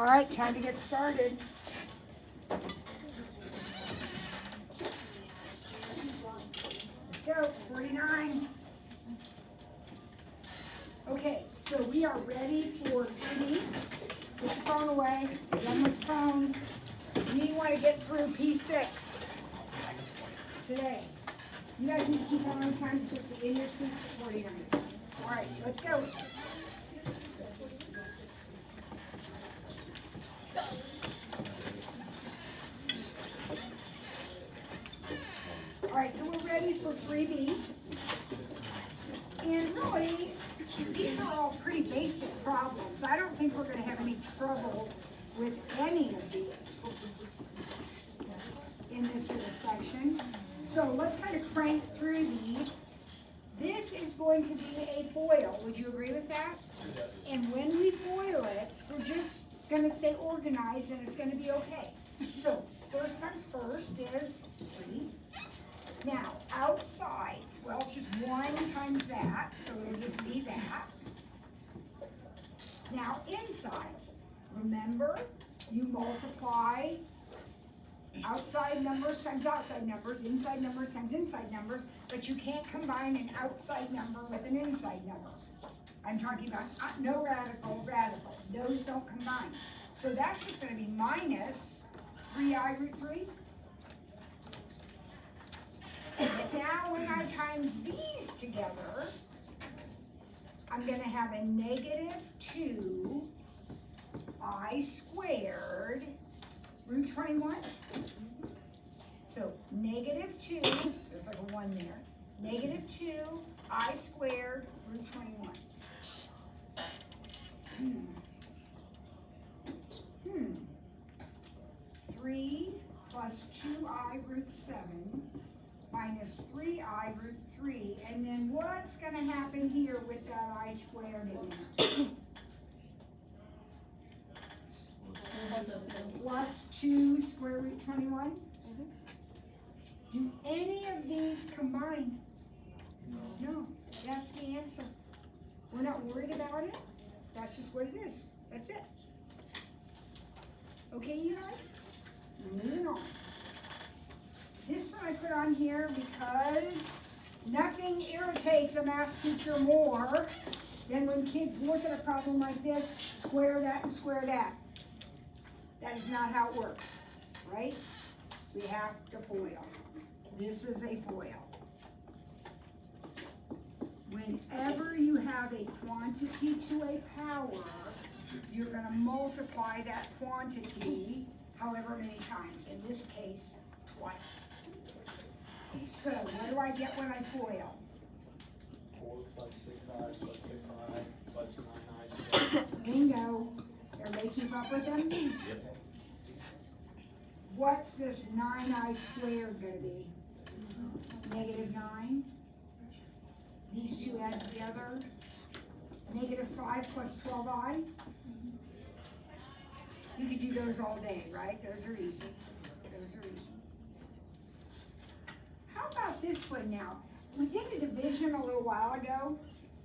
All right, time to get started. Let's go, 49. Okay, so we are ready for 3D. Put the phone away, done with phones. We want to get through P6 today. You guys need to keep on time, supposed to be in your seats at 49. All right, let's go. All right, so we're ready for 3B. And really, these are all pretty basic problems. I don't think we're going to have any trouble with any of these in this little section. So let's kind of crank through these. This is going to be a FOIL. Would you agree with that? And when we FOIL it, we're just going to stay organized and it's going to be okay. So first times first is 3. Now, outsides, well, it's just 1 times that, so it'll just be that. Now, insides, remember, you multiply outside numbers times outside numbers, inside numbers times inside numbers, but you can't combine an outside number with an inside number. I'm talking about no radical, radical. Those don't combine. So that's just going to be minus 3i root 3. Now when I times these together, I'm going to have a negative 2i squared root 21. So negative 2, there's like a 1 there, negative 2i squared root 21. 3 plus 2i root 7 minus 3i root 3, and then what's going to happen here with that I squared in there? Plus 2 square root 21? Do any of these combine? No, that's the answer. We're not worried about it. That's just what it is. That's it. Okay, you guys? Moving on. This one I put on here because nothing irritates a math teacher more than when kids look at a problem like this, square that and square that. That is not how it works, right? We have to FOIL. This is a FOIL. Whenever you have a quantity to a power, you're going to multiply that quantity however many times. In this case, twice. So, what do I get when I FOIL? 4 plus 6i plus 6i plus 9i. Bingo. Everybody keep up with them? Yep. What's this 9i squared going to be? Negative 9. These two add together. Negative 5 plus 12i. You could do those all day, right? Those are easy. Those are easy. How about this one now? We did a division a little while ago,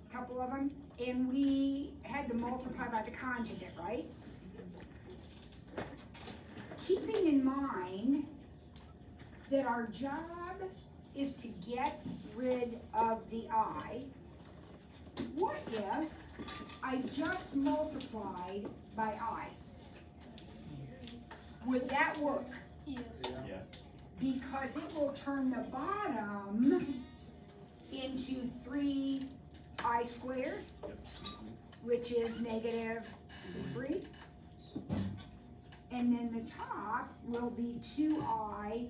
a couple of them, and we had to multiply by the conjugate, right? Keeping in mind that our job is to get rid of the I, what if I just multiplied by I? Would that work? Yeah. Because it will turn the bottom into 3i squared, which is negative 3. And then the top will be 2i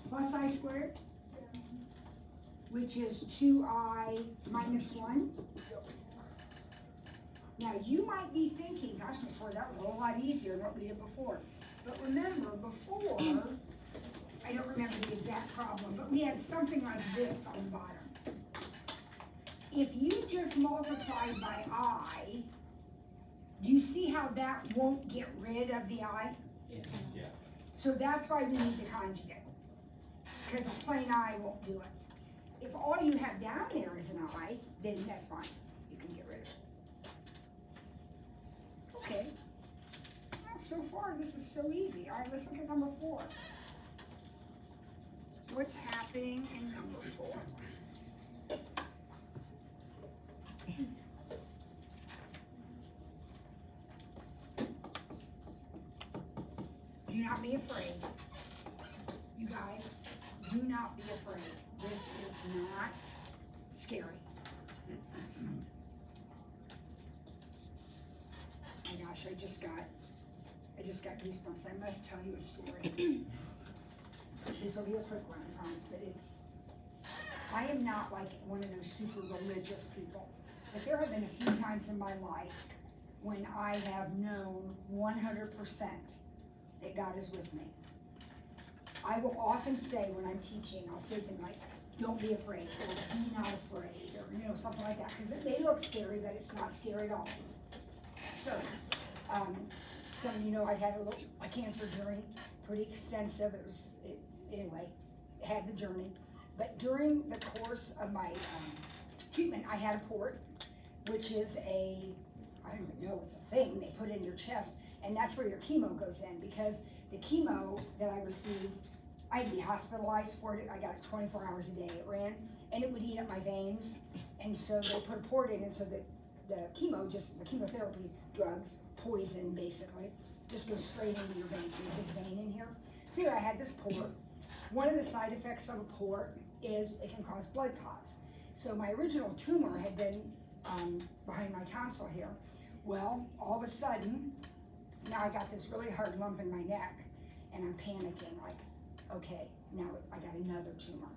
plus i squared, which is 2i minus 1. Now you might be thinking, gosh, Miss Ford, that was a whole lot easier than what we did before. But remember, before, I don't remember the exact problem, but we had something like this on the bottom. If you just multiply by I, do you see how that won't get rid of the I? Yeah. So that's why we need the conjugate, because plain I won't do it. If all you have down there is an I, then that's fine. You can get rid of it. Okay. so far this is so easy. All right, let's look at number 4. What's happening in number 4? Do not be afraid. You guys, do not be afraid. This is not scary. Oh my gosh, I just got goosebumps. I must tell you a story. This will be a quick one, I promise, but I am not like one of those super religious people. But there have been a few times in my life when I have known 100% that God is with me. I will often say when I'm teaching, I'll say something like, don't be afraid, or be not afraid, or something like that, because it may look scary, but it's not scary at all. So, some of you know I've had a cancer journey, pretty extensive. Anyway, had the journey. But during the course of my treatment, I had a port, which is I don't even know, it's a thing they put in your chest, and that's where your chemo goes in, because the chemo that I received, I had to be hospitalized for it. I got it 24 hours a day. It ran, and it would eat up my veins, and so they put a port in, and so the chemotherapy drugs, poison basically, just goes straight into your vein, your big vein in here. So here I had this port. One of the side effects of a port is it can cause blood clots. So my original tumor had been behind my tonsil here. Well, all of a sudden, now I got this really hard lump in my neck, and I'm panicking, like, okay, now I got another tumor.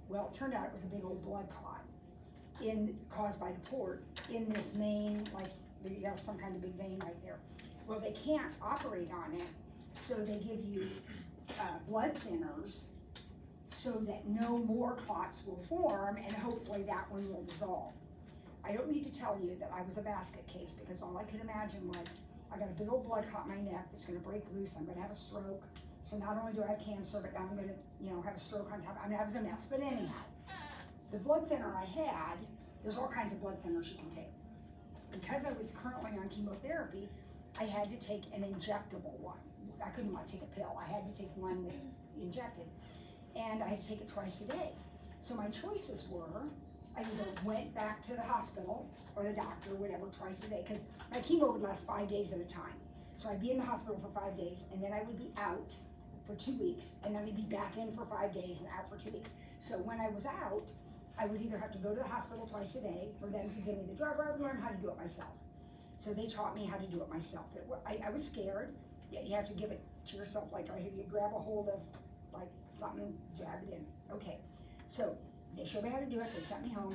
Well, it turned out it was a big old blood clot caused by the port in this main, like, you got some kind of big vein right there. Well, they can't operate on it, so they give you blood thinners so that no more clots will form, and hopefully that one will dissolve. I don't need to tell you that I was a basket case, because all I could imagine was I got a big old blood clot in my neck that's going to break loose. I'm going to have a stroke. So not only do I have cancer, but now I'm going to, have a stroke on top. I mean, I was a mess. But anyhow, the blood thinner I had, there's all kinds of blood thinners you can take. Because I was currently on chemotherapy, I had to take an injectable one. I couldn't take a pill. I had to take one that injected. And I had to take it twice a day. So my choices were, I either went back to the hospital or the doctor, whatever, twice a day, because my chemo would last 5 days at a time. So I'd be in the hospital for 5 days, and then I would be out for 2 weeks, and then I'd be back in for 5 days and out for 2 weeks. So when I was out, I would either have to go to the hospital twice a day for them to give me the drug, or I would learn how to do it myself. So they taught me how to do it myself. I was scared, yet you have to give it to yourself, like right here, you grab a hold of like something, jab it in. Okay, so they showed me how to do it, they sent me home.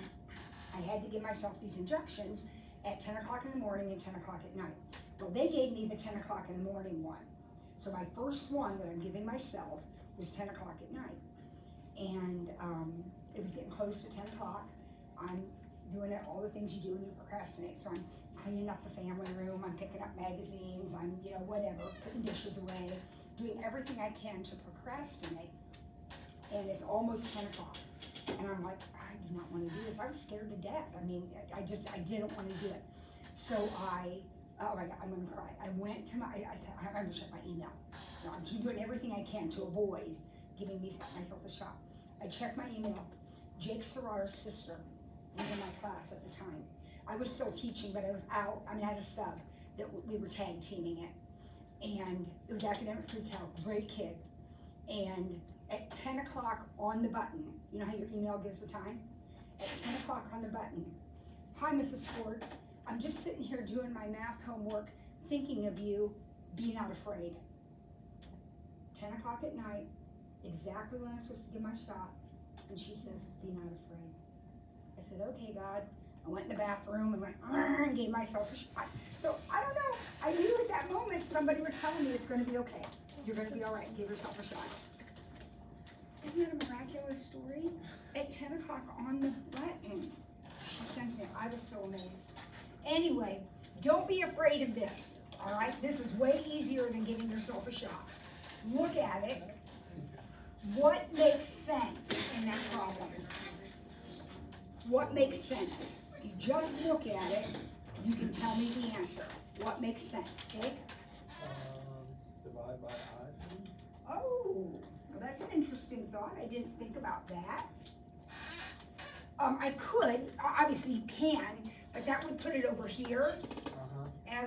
I had to give myself these injections at 10 o'clock in the morning and 10 o'clock at night. Well, they gave me the 10 o'clock in the morning one. So my first one that I'm giving myself was 10 o'clock at night. And it was getting close to 10 o'clock. I'm doing all the things you do when you procrastinate. So I'm cleaning up the family room, I'm picking up magazines, I'm, whatever, putting dishes away, doing everything I can to procrastinate. And it's almost 10 o'clock. And I'm like, I do not want to do this. I was scared to death. I mean, I didn't want to do it. So oh my God, I'm going to cry. I went to I said, I'm going to check my email. I'm doing everything I can to avoid giving myself a shot. I checked my email. Jake Serrar's sister was in my class at the time. I was still teaching, but I was out. I had a sub that we were tag teaming it. And it was academic pre-cal, great kid. And at 10 o'clock on the button, you know how your email gives the time? At 10 o'clock on the button, hi Mrs. Ford, I'm just sitting here doing my math homework, thinking of you, be not afraid. 10 o'clock at night, exactly when I'm supposed to give my shot, and she says, be not afraid. I said, okay, God. I went in the bathroom and went, and gave myself a shot. So I don't know, I knew at that moment somebody was telling me it's going to be okay. You're going to be all right, give yourself a shot. Isn't that a miraculous story? At 10 o'clock on the button, she sends me, I was so amazed. Anyway, don't be afraid of this, all right? This is way easier than giving yourself a shot. Look at it. What makes sense in that problem? What makes sense? If you just look at it, you can tell me the answer. What makes sense, Jake? divide by I? Oh, well, that's an interesting thought. I didn't think about that. I could, obviously you can, but that would put it over here. And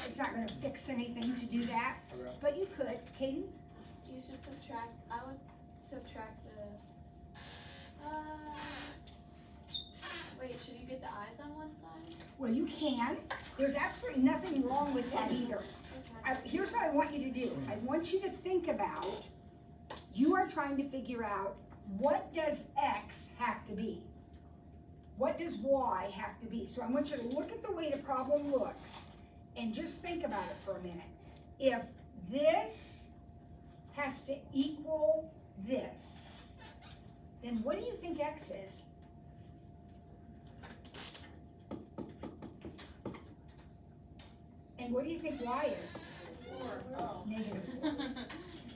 it's not gonna fix anything to do that, Okay. but you could. Kaden? You should subtract, I would subtract the, wait, should you get the eyes on one side? Well, you can. There's absolutely nothing wrong with that either. Okay. Here's what I want you to do. I want you to think about, you are trying to figure out, what does X have to be? What does Y have to be? So I want you to look at the way the problem looks and just think about it for a minute. If this has to equal this, then what do you think X is? And what do you think Y is? 4. Negative 4.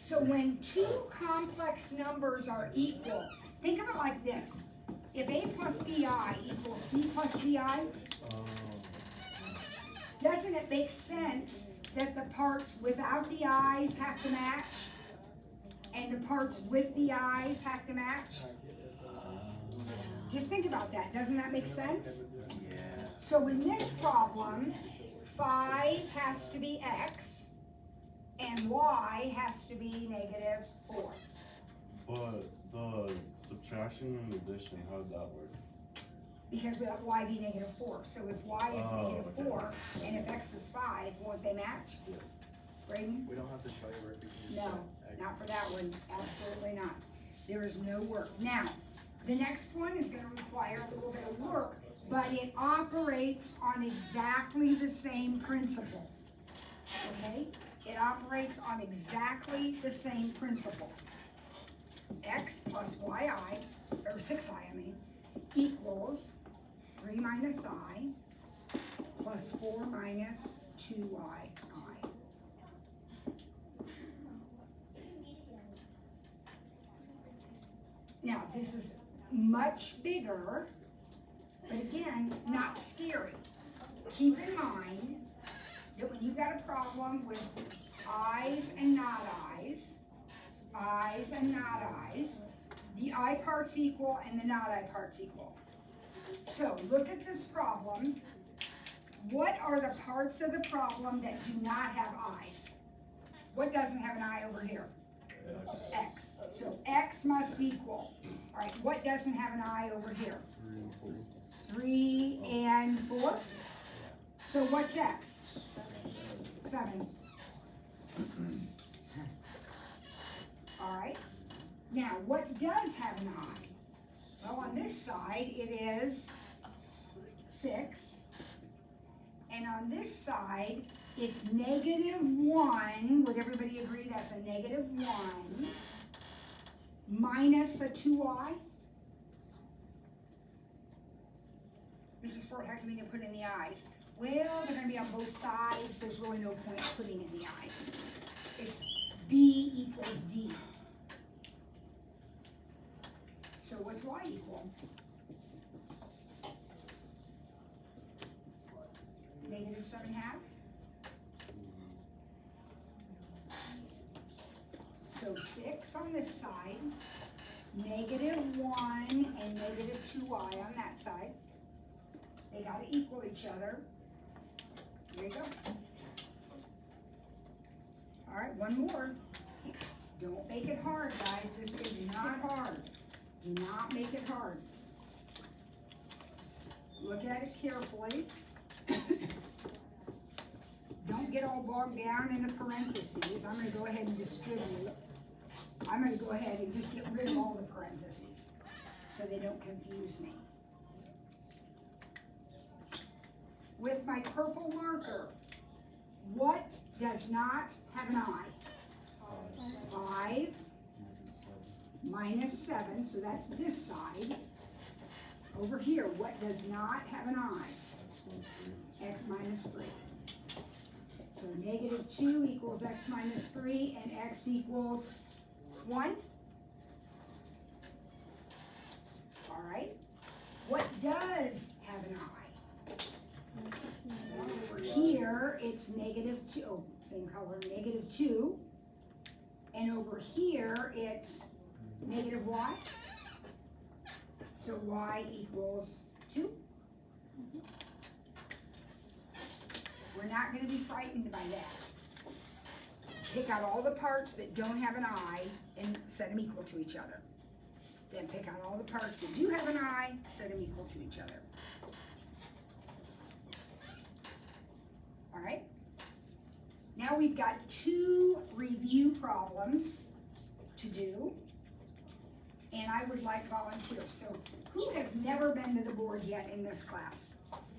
So when two complex numbers are equal, think of it like this. If A plus BI equals C plus DI, doesn't it make sense that the parts without the i's have to match? And the parts with the i's have to match? Just think about that. Doesn't that make sense? Yeah. So in this problem, 5 has to be X, and Y has to be negative 4. But the subtraction and addition, how did that work? Because we have Y be negative 4. So if Y is negative okay. 4, and if X is 5, won't they match? Yeah. Braden? We don't have to show you where we can use No, that. not for that one. Absolutely not. There is no work. Now, the next one is going to require a little bit of work, but it operates on exactly the same principle. Okay? It operates on exactly the same principle. X plus yi, or 6i, I mean, equals 3 minus I plus 4 minus 2yi. Now, this is much bigger, but again, not scary. Keep in mind that when you've got a problem with i's and not i's, the I part's equal and the not I part's equal. So look at this problem. What are the parts of the problem that do not have i's? What doesn't have an I over here? X. So X must equal. All right, what doesn't have an I over here? 3 and 4. So what's X? 7. All right. Now, what does have an I? Well, on this side, it is 6. And on this side, it's negative 1. Would everybody agree that's a negative 1 minus a 2i? Mrs. Ford, how come you didn't put in the i's? Well, they're going to be on both sides. There's really no point putting in the i's. It's B equals D. So what's y equal? Negative 7 halves. So 6 on this side, negative 1 and negative 2y on that side. They gotta equal each other. There you go. All right, one more. Don't make it hard, guys. This is not hard. Do not make it hard. Look at it carefully. Don't get all bogged down in the parentheses. I'm going to go ahead and distribute. I'm going to go ahead and just get rid of all the parentheses so they don't confuse me. With my purple marker, what does not have an I? 5 minus 7, so that's this side. Over here, what does not have an I? X minus 3. So negative 2 equals x minus 3, and x equals 1. All right. What does have an I? Over here, it's negative 2. Oh, same color, negative 2. And over here, it's negative what? So y equals 2. We're not gonna be frightened by that. Pick out all the parts that don't have an I and set them equal to each other. Then pick out all the parts that do have an I, set them equal to each other. All right? Now we've got 2 review problems to do. And I would like volunteers. So who has never been to the board yet in this class?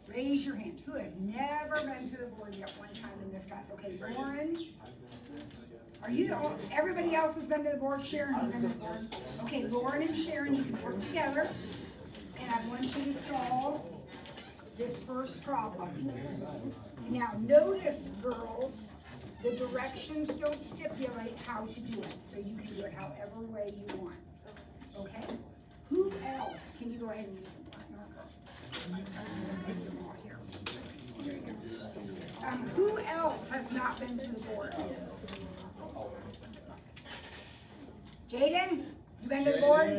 Raise your hand. Who has never been to the board yet one time in this class? Okay, Lauren. Are you the only, everybody else has been to the board? Sharon has been to the board. Okay, Lauren and Sharon, you can work together. And I want you to solve this first problem. Now notice, girls, the directions don't stipulate how to do it. So you can do it however way you want. Okay? Who else? Can you go ahead and use a black marker? There you go. Who else has not been to the board? Jaden, you been to the board?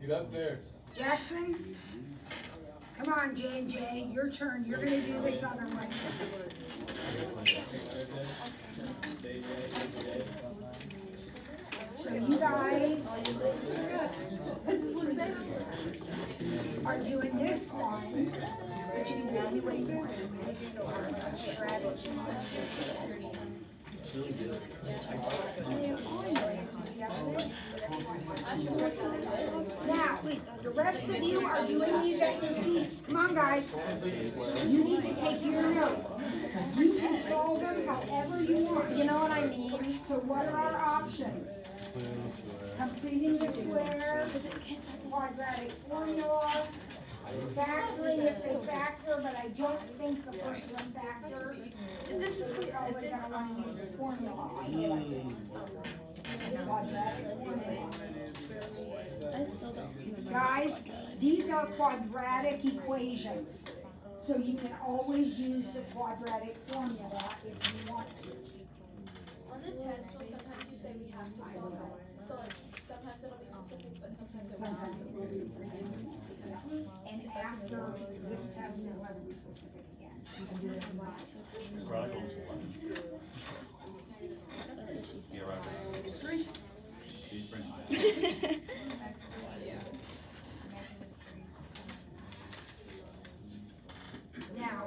Get up there. Jackson? Come on, J&J, your turn. You're gonna do this other one. So you guys are doing this one, but you can do any way you want. So our strategy. Now, the rest of you are doing these exercises. Come on, guys. You need to take your notes. You can solve them however you want. You know what I mean? So what are our options? Completing the square, quadratic formula, factoring if they factor, but I don't think the first one factors. This is what you're always gonna want to use the formula on here. Quadratic formula. Guys, these are quadratic equations. So you can always use the quadratic formula if you want to. On the test, well, sometimes you say we have to solve it. So like, sometimes it'll be specific, but sometimes it Sometimes it will won't. be specific. Yeah. And after this test, it'll have to be specific again. You can do it in line. Now,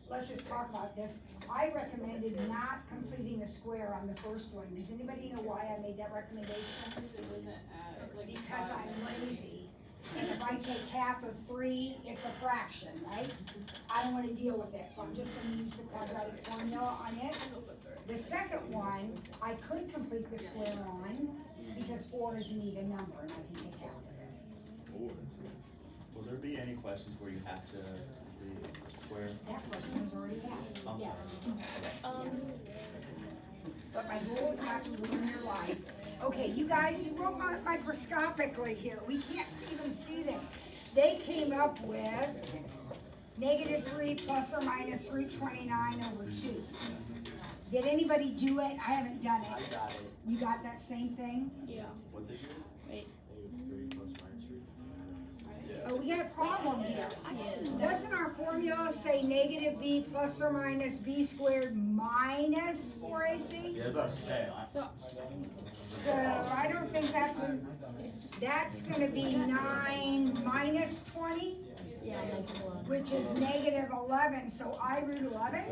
let's just talk about this. I recommended not completing the square on the first one. Does anybody know why I made that recommendation? Because it doesn't add, like. Because I'm lazy. And if I take half of 3, it's a fraction, right? I don't wanna deal with it, so I'm just gonna use the quadratic formula on it. The second one, I could complete the square on, because 4 is an even number, and I can take half of it. Will there be any questions where you have to complete square? That question was already asked, Oh. yes. But my goal is not to ruin your life. Okay, you guys, you wrote microscopically here. We can't even see this. They came up with -3 plus or minus root 29 over 2. Did anybody do it? I haven't done I it. got it. You got that same thing? Yeah. What did you? Wait. -3 plus minus 3. Oh, we got a problem here. Doesn't our formula say -b plus or minus b squared minus 4ac? Yeah, I was about to say. So I don't think that's gonna be 9 minus 20, which is -11, so I root 11.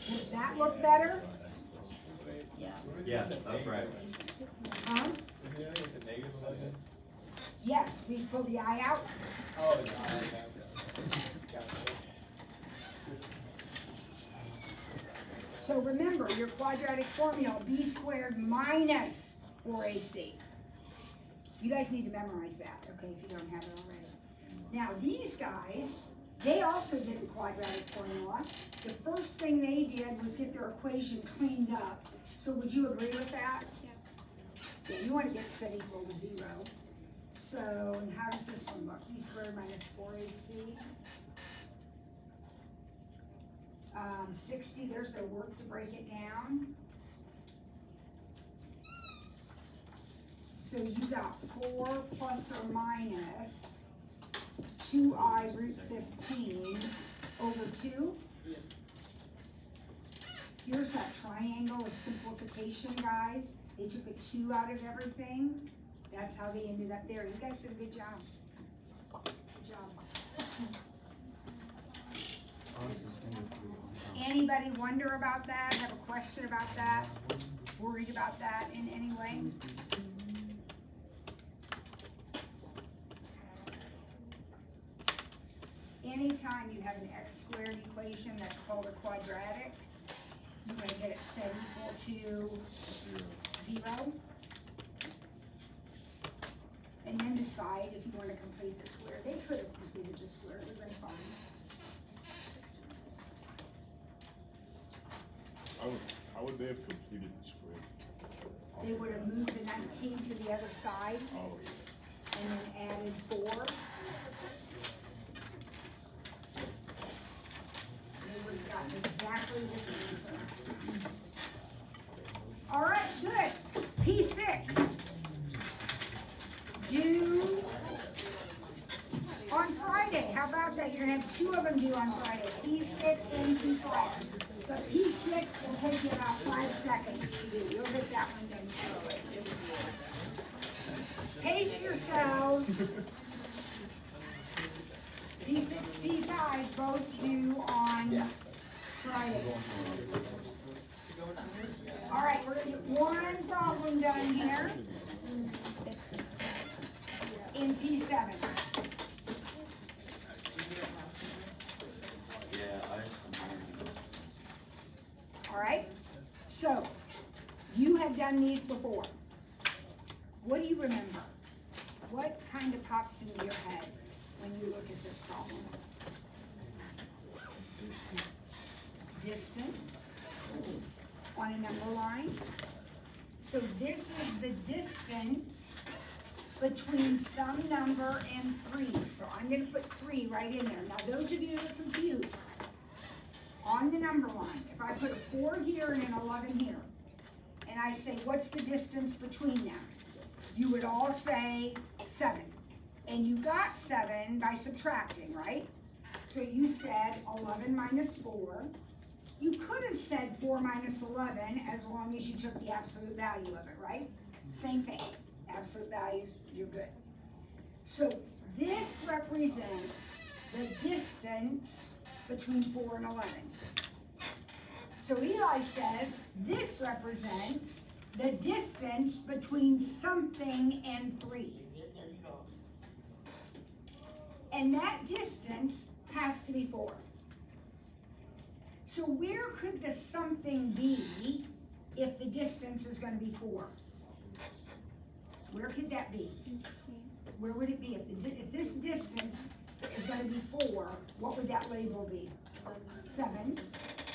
Does that look better? Yeah, that's right. Huh? Isn't it with the negative 11? Yes, we pull the I out. Oh, it's not. Got it. So remember, your quadratic formula, b squared minus 4ac. You guys need to memorize that, okay, if you don't have it already. Now, these guys, they also did the quadratic formula. The first thing they did was get their equation cleaned up. So would you agree with that? Yeah, you want to get set equal to 0. So, and how does this one look? B squared minus 4ac. 60, there's their work to break it down. So you got 4 plus or minus 2I root 15 over 2. Here's that triangle of simplification, guys. They took a 2 out of everything. That's how they ended up there. You guys did a good job. Good job. Anybody wonder about that? Have a question about that? Worried about that in any way? Anytime you have an x squared equation that's called a quadratic, you're going to get it set equal to 0. And then decide if you want to complete the square. They could have completed the square, it would have been fine. How would they have completed the square? They would have moved the 19 to the other side Oh, and then added 4. They would have gotten exactly this answer. All right, good. P6. Due on Friday. How about that? You're gonna have 2 of them due on Friday. P6 and P5. But P6 will take you about 5 seconds to do. You'll get that one done slowly. Pace yourselves. P6, P5 both due on Friday. All right, we're gonna get one problem done here in P7. All right, so you have done these before. What do you remember? What kind of pops into your head when you look at this problem? Distance on a number line. So this is the distance between some number and 3. So I'm going to put 3 right in there. Now those of you that are confused, on the number line, if I put a 4 here and an 11 here, and I say, what's the distance between them? You would all say 7. And you got 7 by subtracting, right? So you said 11 minus 4. You could have said 4 minus 11 as long as you took the absolute value of it, right? Same thing. Absolute values, you're good. So this represents the distance between 4 and 11. So Eli says this represents the distance between something and 3. And that distance has to be 4. So where could the something be if the distance is going to be 4? Where could that be? Where would it be? If this distance is going to be 4, what would that label be? 7.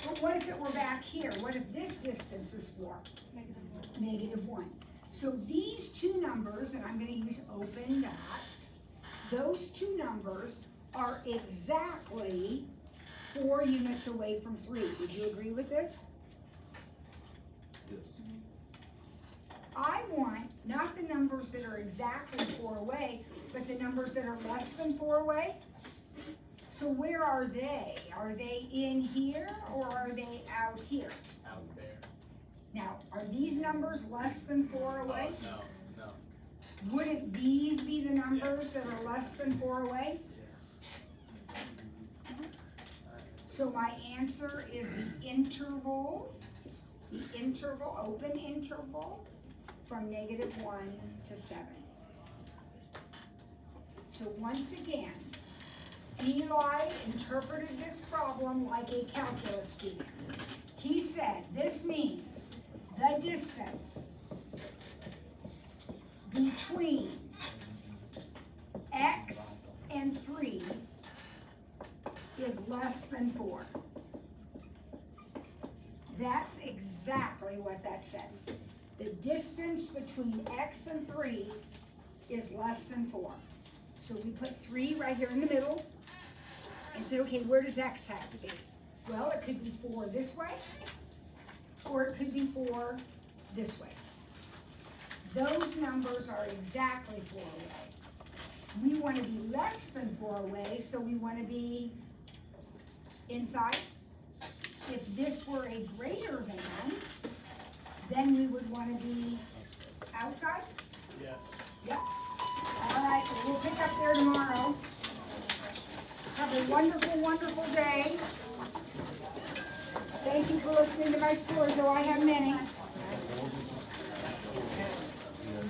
But what if it were back here? What if this distance is 4? Negative 1. So these two numbers, and I'm going to use open dots, those two numbers are exactly 4 units away from 3. Would you agree with this? yes. I want not the numbers that are exactly 4 away, but the numbers that are less than 4 away. So where are they? Are they in here or are they out here? Out there. Now, are these numbers less than 4 away? No, no. Wouldn't these be the numbers that are less than 4 away? So my answer is the interval, open interval, from -1 to 7. So once again, Eli interpreted this problem like a calculus student. He said, this means the distance between x and 3 is less than 4. That's exactly what that says. The distance between x and 3 is less than 4. So we put 3 right here in the middle and said, okay, where does x have to be? Well, it could be 4 this way, or it could be 4 this way. those numbers are exactly 4 away. We want to be less than 4 away, so we want to be inside. If this were a greater than, then we would want to be outside? Yeah. Yep. All right, so we'll pick up there tomorrow. Have a wonderful, wonderful day. Thank you for listening to my stories, though I have many.